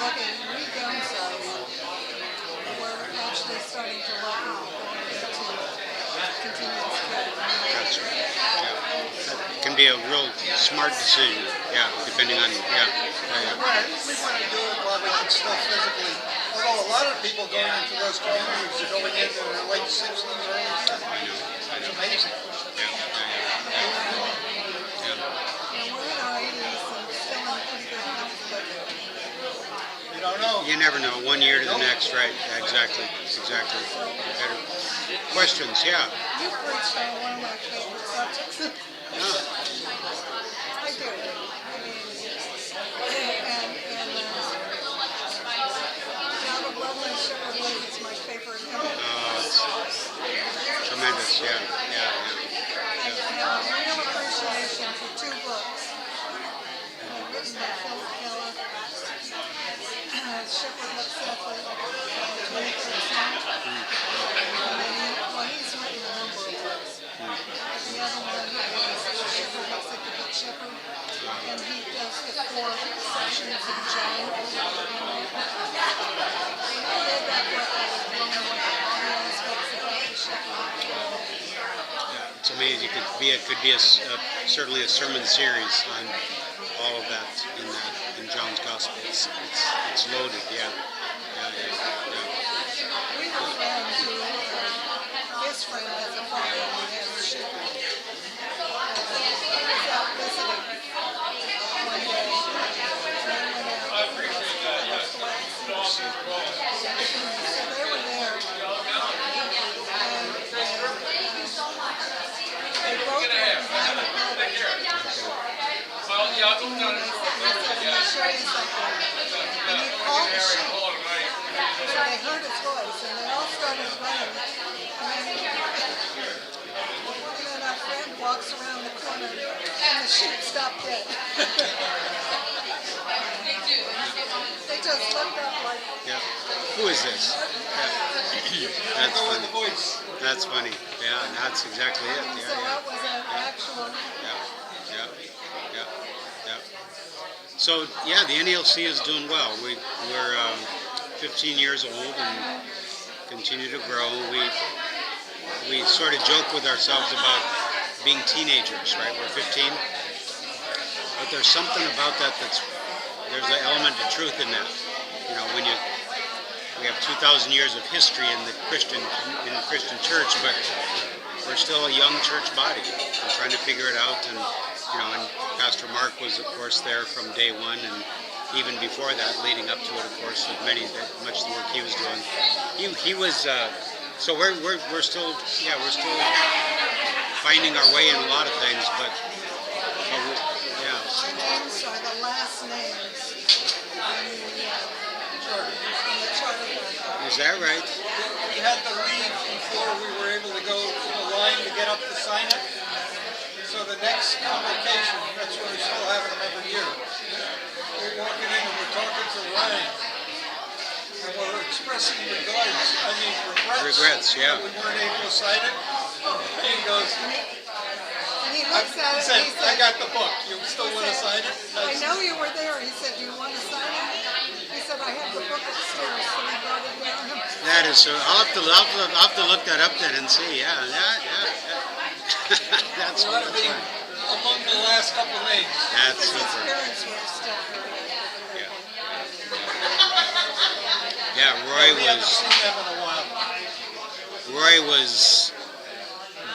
look at re-downsize, we're actually starting to look into continuous care. That's right. Yeah. That can be a real smart decision. Yeah, depending on yeah. We want to do it while we can still physically. Although a lot of people going into those communities are going into their late 60s, early 70s. I It's know. amazing. Yeah. And we're in our 80s and still in pretty good health, but You don't know. You never know. One year to the next, right? Yeah, exactly. Exactly. Better. Questions? Yeah. you preached on one of my favorite subjects. Yeah. I do. I mean, Town of Loveland Sugar Blues is my favorite album. It's tremendous. Yeah. Yeah. I have a real appreciation for two books written by Philip Keller, Shepherd Looks Up at 23rd. Well, he's written a number of books. The other one is Shepherd Looks at the Good Shepherd, and he does the four sections of John. When I read that book, I was blown away. All the aspects about the shepherd. It's amazing. It could be certainly a sermon series on all of that in John's Gospel. It's loaded. Yeah. We have a friend who, his friend has a farm and he has a sheep. He was out visiting one day, and they went out and looked around to see the sheep. So they were there, and they both were behind the building. And they said, let me show you something. And he called the sheep. So they heard his voice, and they all started running. And then our friend walks around the corner, and the sheep stop dead. They just looked up like, Yeah. Who is this? Yeah. That's Go with funny. the voice. That's funny. Yeah, that's exactly it. so Yeah. that was an actual, Yeah. Yeah. So yeah, the NELC is doing well. We're 15 years old and continue to grow. We sort of joke with ourselves about being teenagers, right? We're 15, but there's something about there's an element of truth in that. You know, we have 2,000 years of history in the Christian church, but we're still a young church body. We're trying to figure it out, and Pastor Mark was, of course, there from day one, and even before that, leading up to it, of course, with much the work he was doing. He was. So we're still finding our way in a lot of things, but yeah. our names are the last names in the charter. Is that right? We had to leave before we were able to go to the line to get up to sign it. So the next convocation, that's where we're still having them every year. We're walking in and we're talking to Ryan. And we're expressing regrets. Yeah. That we weren't able to sign it. And he goes, And he looks at he it said, and he I said, got the book. You still want to sign it? I know you were there. He said, do you want to sign it? He said, I have the book upstairs, so he brought it down. That is so. I'll have to look that up then and see. Yeah. That's We ought to be funny. among the last couple names. That's His super. parents were still very Yeah. Yeah, We haven't seen them in a while. Roy was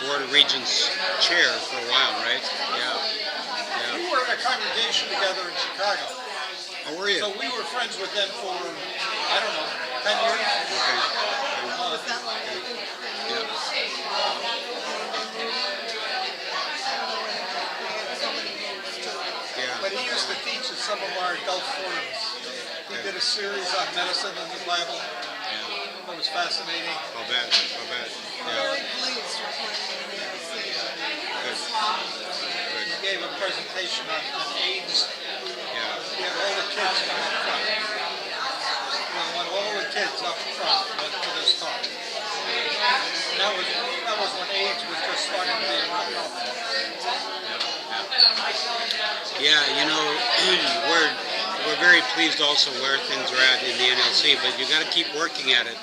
Board of Regents chair for a while, right? Yeah. We were in a congregation together in Chicago. Oh, were you? So we were friends with them for, I don't know, 10 years. Okay. was that like, I think, Yeah. they had so many moves too. Yeah. But he used to teach at some of our adult forums. He did a series on medicine and the Bible. It was fascinating. I'll bet. Yeah. Very pleased with what they see. Good. He gave a presentation on AIDS. Yeah. He had all the kids come up front. He wanted all the kids up front for this talk. And that was when AIDS was just starting to be around. Yeah, we're very pleased also where things are at in the NLC, but you got to keep working at it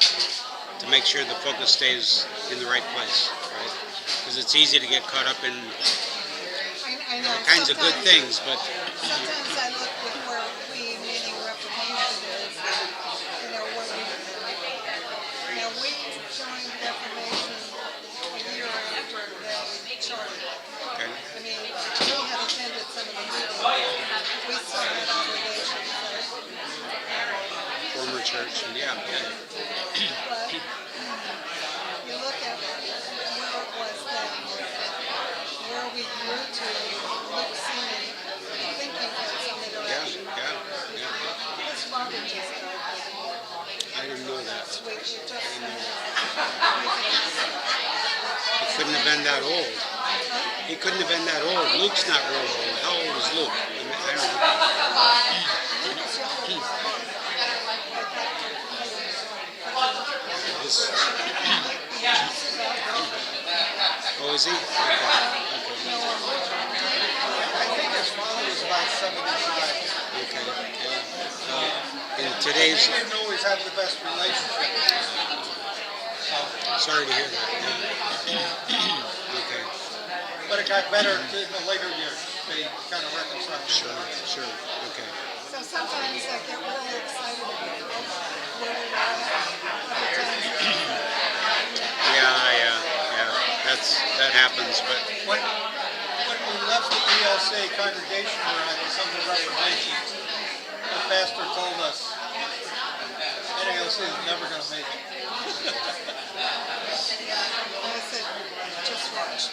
to make sure the focus stays in the right place, right? Because it's easy to get caught up in I know. all kinds of good things, but Sometimes I look with where we, meaning Reformation is, where we, we joined Reformation a year after they charted. okay. I mean, we had attended some of the meetings. We still had obligations, Former church, and yeah. but you look at where it was then, where we grew to, Luke Seaman, thinking had some interaction. His father just died. I didn't know that. Sweet, it just, He couldn't have been that old. He couldn't have been that old. Luke's not real old. How old is Luke? I don't know. His- oh, is he? Okay. I think his father was about 75. Okay. Yeah. In today's, They didn't always have the best relationship. sorry to hear that. Yeah. Okay. But it got better in the later years. They kind of reconciled. Sure. Okay. so sometimes I get really excited about where we are at. Other times, Yeah. That happens, but When we left the ELCA congregation where I was under Reformation, the pastor told us, NALC is never going to make it. I said, just watch.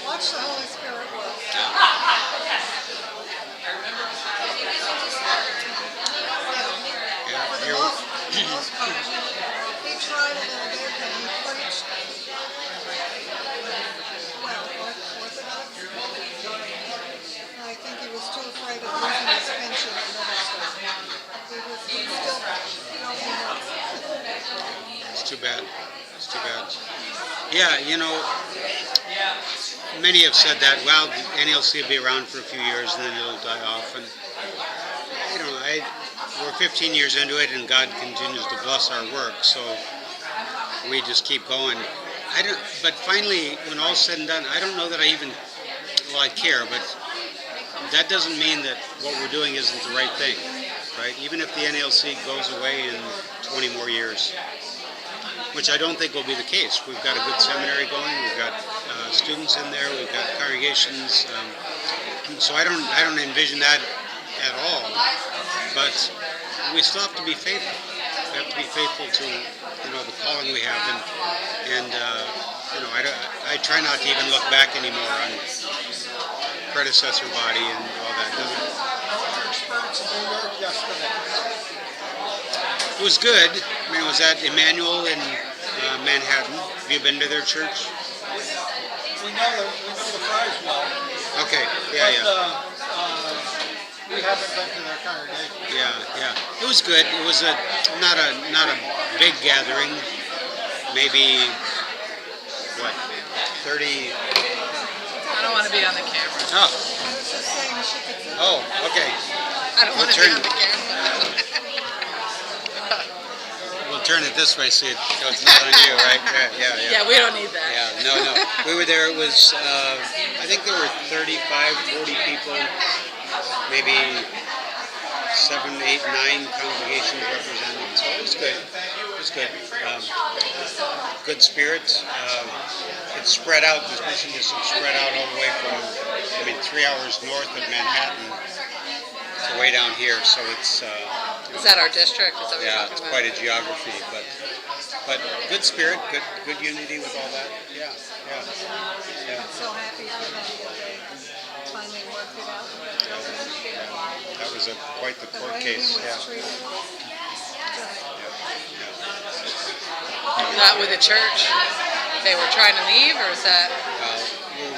Watch the Holy Spirit work. yeah, For the you're, most part, he tried a little bit and he preached well, Orthodox. I think he was too afraid of losing his pension in ministry. He still, it's too bad. Yeah, many have said that, well, the NLC will be around for a few years and then it'll die off. And I don't know, we're 15 years into it and God continues to bless our work, so we just keep going. But finally, when all's said and done, I don't know that I care, but that doesn't mean that what we're doing isn't the right thing, right? Even if the NLC goes away in 20 more years, which I don't think will be the case. We've got a good seminary going. We've got students in there. We've got congregations. So I don't envision that at all. But we still have to be faithful. We have to be faithful to the calling we have. And I try not to even look back anymore on predecessor body and all that. Our experience in New York yesterday. It was good. I mean, it was at Emmanuel in Manhattan. Have you been to their church? We know the Fries well. Okay. But, Yeah. we haven't been to their congregation. Yeah. It was good. It was not a big gathering. Maybe 30. I don't want to be on the camera. Oh. I was just saying she could sit. Oh. Okay. I don't want to be turn- on the camera. We'll turn it this way so it's not on you, right? Yeah. Yeah, we don't need that. Yeah, no. We were there, it was, I think there were 35, 40 people, maybe 7, 8, 9 congregations represented, so it was good. Good spirits. It's spread out, this mission is spread out all the way from, 3 hours north of Manhattan to way down here, so it's, Is that our district? Is that what yeah, you're it's talking quite about? a geography, but good spirit, good unity with all that. Yeah. I'm so happy for them that they finally worked it out with that building. That was quite the The court way he case. was Yeah. treated was just, Not with the church? They were trying to leave, or is that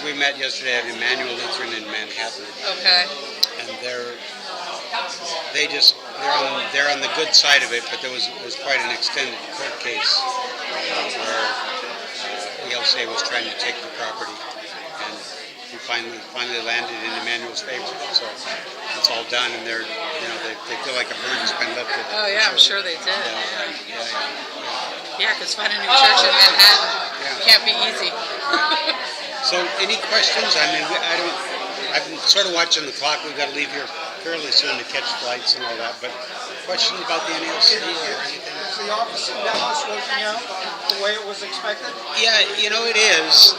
We met yesterday at Emmanuel Lutheran in Manhattan, okay? and they're on the good side of it, but it was quite an extended court case where ELCA was trying to take the property, and finally landed in Emmanuel's favor. So it's all done, and they feel like a burden's been lifted. Oh yeah, I'm sure they did. Yeah. Yeah, because finding a new church in Manhattan can't be easy. So, any questions? I mean, I've been sort of watching the clock. We've got to leave here fairly soon to catch flights and all that. But questions about the NALC or anything? Is the office in Dallas working out the way it was expected? Yeah, it is.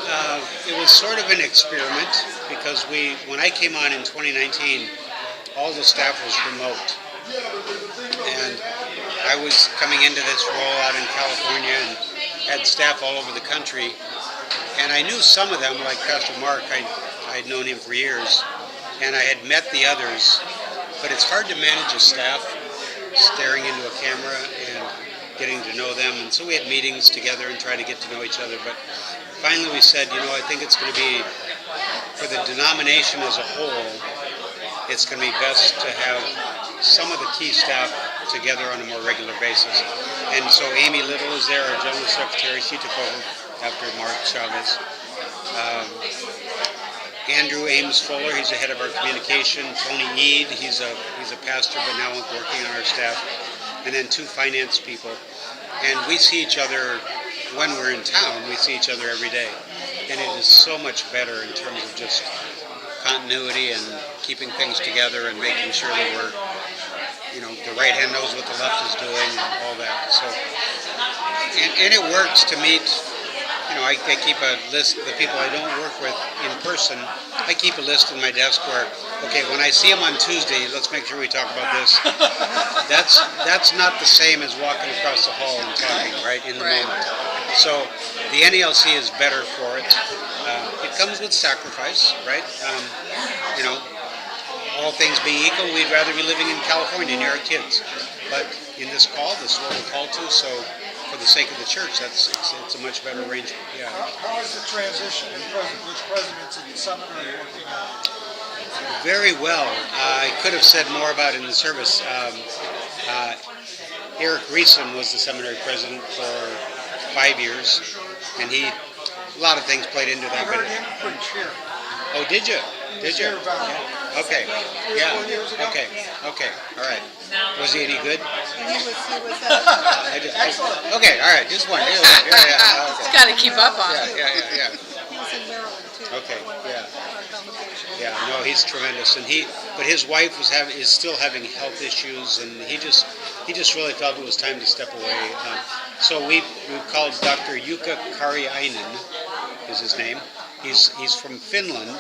It was sort of an experiment because when I came on in 2019, all the staff was remote. And I was coming into this role out in California and had staff all over the country. And I knew some of them, like Pastor Mark. I'd known him for years. And I had met the others. But it's hard to manage a staff staring into a camera and getting to know them. And so we had meetings together and tried to get to know each other. But finally we said, I think it's going to be, for the denomination as a whole, it's going to be best to have some of the key staff together on a more regular basis. And so Amy Little is there, our General Secretary. She took over after Mark Chavez. Andrew Ames Fuller, he's the head of our communication. Tony Eade, he's a pastor but now working on our staff. And then 2 finance people. And we see each other when we're in town. We see each other every day. And it is so much better in terms of just continuity and keeping things together and making sure that we're, the right hand knows what the left is doing and all that. So, and it works to meet, I keep a list of the people I don't work with in person. I keep a list in my desk where, okay, when I see them on Tuesday, let's make sure we talk about this. That's not the same as walking across the hall and talking, right, in the moment. So the NALC is better for it. It comes with sacrifice, right? All things being equal, we'd rather be living in California near our kids. But in this call, this is what we're called to, so for the sake of the church, it's a much better arrangement. Yeah. How is the transition with presidents in the seminary working out? Very well. I could have said more about it in the service. Eric Reeson was the seminary president for 5 years, and a lot of things played into that. I heard him preach here. Oh, did you? Did you? Yeah. Okay. 3 or 4 years ago. Okay. All right. Was he any good? And he was Excellent. Okay. All right. Just one. Yeah. It's got to keep up on. Yeah. he was in Maryland too. Okay, One of yeah. our congregations. Yeah. No, he's tremendous, and but his wife is still having health issues, and he just really felt it was time to step away. So we called Dr. Jukka Kariainen, is his name. He's from Finland.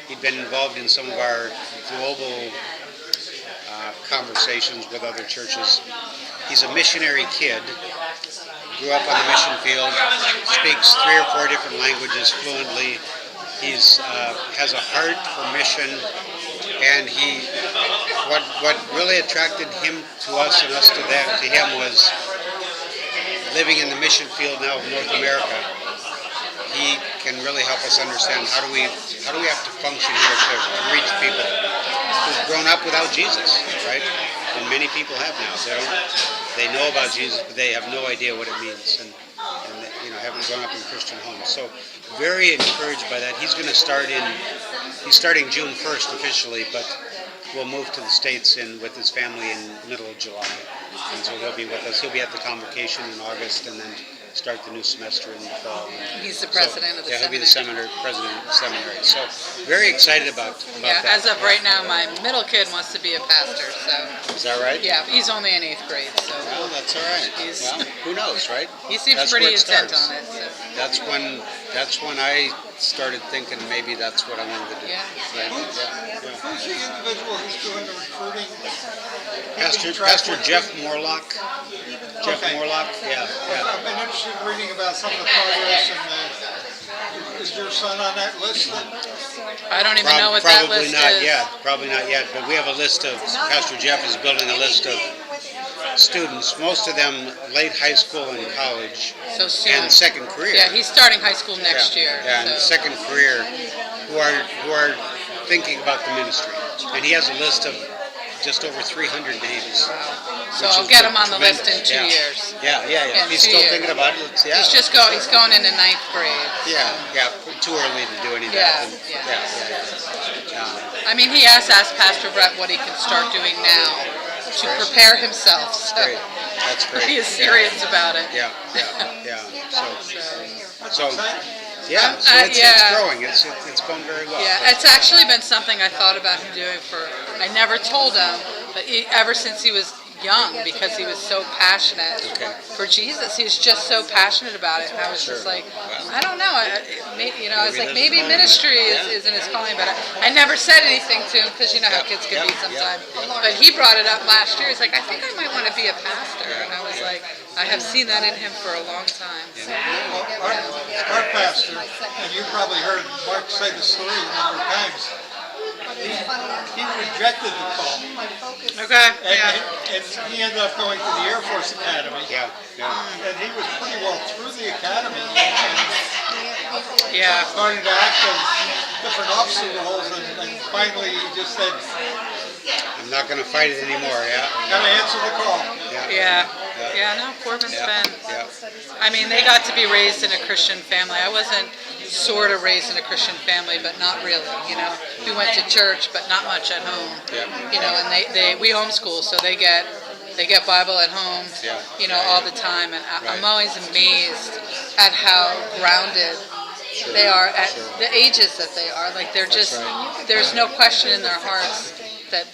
He'd been involved in some of our global conversations with other churches. He's a missionary kid, grew up on the mission field, speaks 3 or 4 different languages fluently. He's has a heart for mission, and what really attracted him to us and us to him was living in the mission field now of North America. He can really help us understand how do we have to function here to reach people who've grown up without Jesus, right? And many people have now. They know about Jesus, but they have no idea what it means, and haven't grown up in Christian homes. So very encouraged by that. He's starting June 1st officially, but will move to the States with his family in the middle of July. And so he'll be with us. He'll be at the convocation in August and then start the new semester in the fall. He's the president of the seminary. He'll be the president of the seminary. So very excited about that. As of right now, my middle kid wants to be a pastor. So is that right? Yeah, he's only in 8th grade. So well, that's all right. Well, who knows, right? He seems pretty intent on it. So. That's when I started thinking maybe that's what I wanted to do. Yeah. Who's the individual who's doing the recruiting? Pastor Jeff Morlock. Jeff Morlock, yeah. I've been interested in reading about some of the progress, and is your son on that list then? I don't even know what that list is. Probably not yet, but we have a list of, Pastor Jeff is building a list of students, most of them late high school and college, so soon. And second career. Yeah, he's starting high school next year. Yeah, and second career who are thinking about the ministry. And he has a list of just over 300 names. So which I'll is get him on the list tremendous. in 2 Yeah. years. Yeah. In If he's 2 still years. thinking about it, yeah. He's going into 9th grade. Yeah. Too early to do any of Yeah, that. yeah. I mean, he has asked Pastor Brett what he can start doing now to prepare himself. So Great. That's great. he is serious about it. Yeah. So Exciting. yeah. So it's yeah. growing. It's going very well. Yeah, it's actually been something I thought about him doing I never told him, but ever since he was young, because he was so passionate for Jesus. He was just so passionate about it. And I was just like, I don't know. I was like, maybe ministry isn't his calling, but I never said anything to him because you know how kids can be sometimes. But he brought it up last year. He's like, I think I might want to be a pastor. And I was like, I have seen that in him for a long time. So, Our pastor, and you probably heard Mark say the story a number of times, he rejected the call. okay, And he ended up going to the Air Force Academy. Yeah. And he was pretty well through the academy and yeah. started to act in different officer roles. And finally he just said, I'm not going to fight it anymore. Yeah. gotta answer the call. Yeah, no, Corbin's been, Yeah. I mean, they got to be raised in a Christian family. I wasn't sort of raised in a Christian family, but not really, you know. We went to church, but not much at home. You know, and we homeschool, so they get Bible at home, you know, all the time. And I'm always amazed at how grounded they are at the ages that they are. Like they're just, there's no question in their hearts that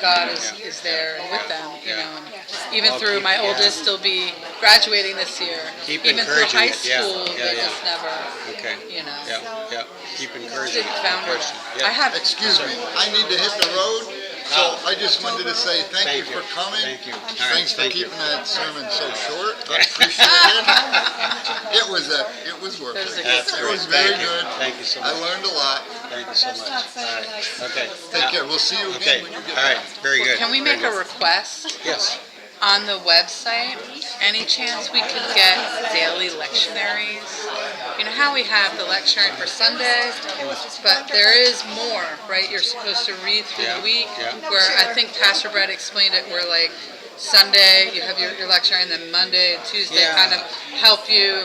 God is there and with them, you know. And even through my oldest, still be graduating this year. Keep Even through encouraging high it, school, they just never, Okay. you know. Yeah. Keep encouraging it. Found No it. question. I have. Excuse me, I need to hit the road, so I just wanted to say thank you for coming. Thank you. All right, Thanks for thank you. keeping that sermon so short. I appreciate it. It was worth It was a it. good It sermon. was very Thank you. good. Thank you so I much. learned a lot. Thank you so much. All right. Okay. Take care. We'll see you Okay. again when you get All right. back. Very good. Can we Very make a good. request Yes. on the website? Any chance we could get daily lectionaries? You know how we have the lectionary for Sunday, but there is more, right? You're supposed to read through the week, where I think Pastor Brett explained it, where like Sunday you have your lectionary, and then Monday and Tuesday kind of help you,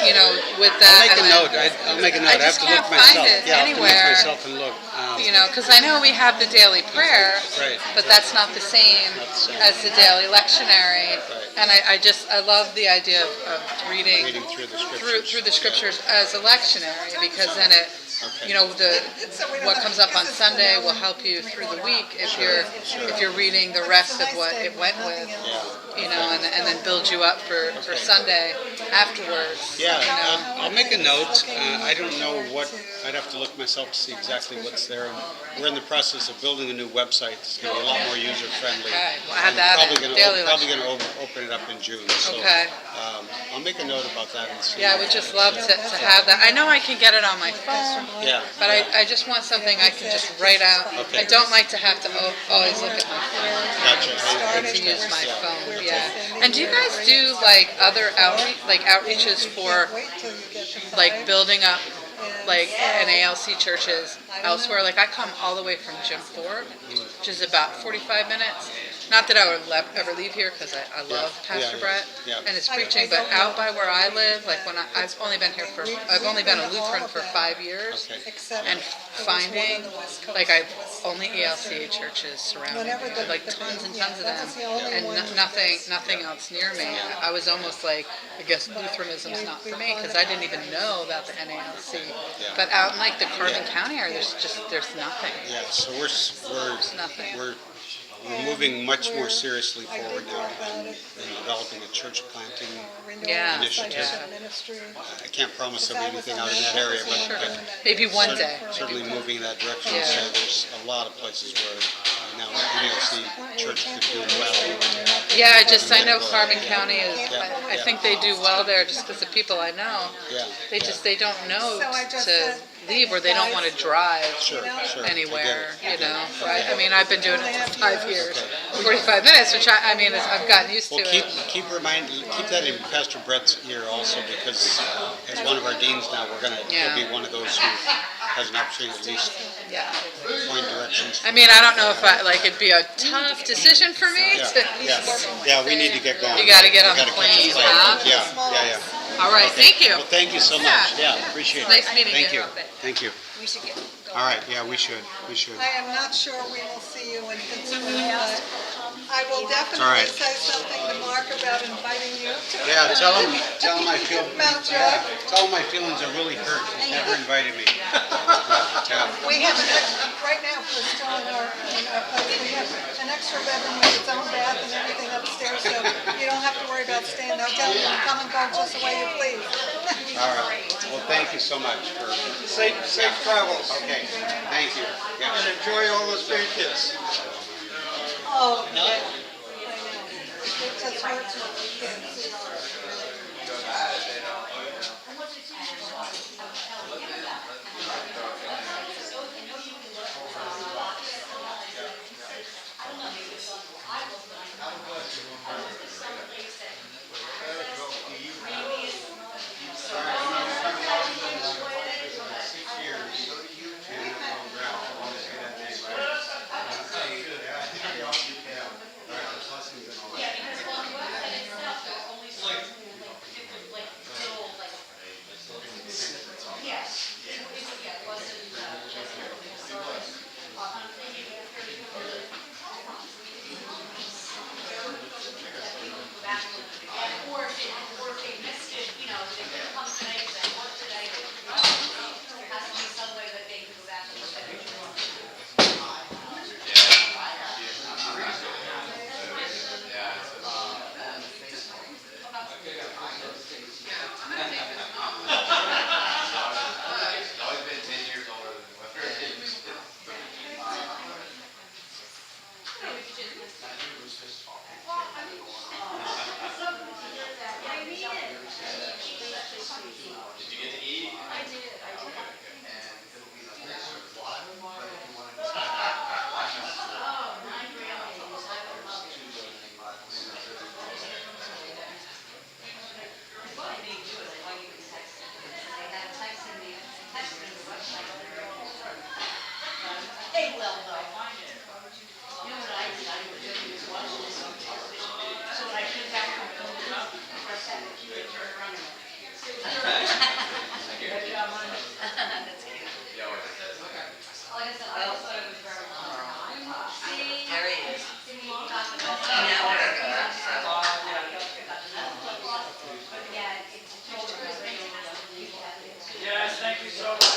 you know, with that. I'll make a and note. then- I'll make a note. I I have just to can't look myself. find it Yeah, I'll have to look anywhere. myself and look. You know, because I know we have the daily prayer, Right. but that's not the same as the daily lectionary. And I love the idea of reading Reading through the scriptures. through the scriptures as a lectionary, because then it, you know, what comes up on Sunday will help you through the week if you're reading the rest of what it went with, you know, and then build you up for Sunday afterwards. Yeah, you know. I'll make a note. I don't know what, I'd have to look myself to see exactly what's there. We're in the process of building a new website. It's going to be a lot more user friendly. Okay, we'll add that in. Daily Probably lectionary. going to open it up in June. So, Okay. I'll make a note about that and see. Yeah, I would just love to have that. I know I can get it on my phone, Yeah. but I just want something I can just write out. Okay. I don't like to have to always look at my phone. Gotcha. I To understand. use my Yeah. phone, yeah. And do you guys do like other outreaches for like building up like NALC churches elsewhere? Like I come all the way from Jim Thorpe, which is about 45 minutes. Not that I would ever leave here, because I love Pastor Brett and his preaching, but out by where I live, like when I've only been a Lutheran for 5 years, and finding, like I've only ELCA churches surrounding me, like tons and tons of them, and nothing else near me. I was almost like, I guess Lutheranism's not for me, because I didn't even know about the NALC. But out in like the Carbon County area, there's nothing. Yeah, so nothing. we're moving much more seriously forward now in developing a church planting initiative. I can't promise there'll be anything out in that area, but Maybe one day. certainly moving in that direction. Yeah. So there's a lot of places where now NLC church could do well. Yeah, I know Carbon County is, I think they do well there just because the people I know, Yeah. they don't know to leave, or they don't want to drive Sure. anywhere, I get it. you know, right? I mean, I've been doing it for 5 years, 45 minutes, which I mean, I've gotten used to Well, it. keep that in Pastor Brett's ear also, because as one of our deans now, he'll be one of those who has an opportunity to at least Yeah. point directions. I mean, I don't know if it'd be a tough decision for me Yeah, to. yeah, we need to get going. You gotta get on We the gotta catch plane, plane. huh? Yeah. All right, thank you. Well, thank you so much. Yeah, appreciate it. Nice meeting Thank you. you. Thank you. We should get going. All right, yeah, we should. I am not sure we will see you in Pittsburgh, but I will all definitely right. say something to Mark about inviting you to. Yeah, tell him I feel, Mount Joy. yeah, tell him my feelings are really hurt. He's never invited me. Yeah. We have an extra, right now, we're still in our place, we have an extra bedroom with its own bath and everything upstairs, so you don't have to worry about staying in the hotel. You can come and go just the way you please. All right. Well, thank you so much for, Safe travels. okay, thank you. Yeah. And enjoy all those grandkids. Oh, yeah. I know. It just hurts when you can't see.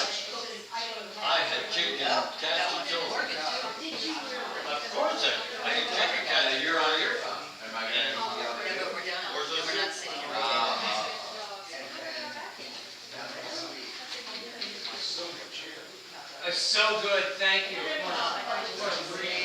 I had chicken casserole. Of course I had chicken casserole. You're on your phone. Am I getting? Where's those? It's so good, thank you. What a great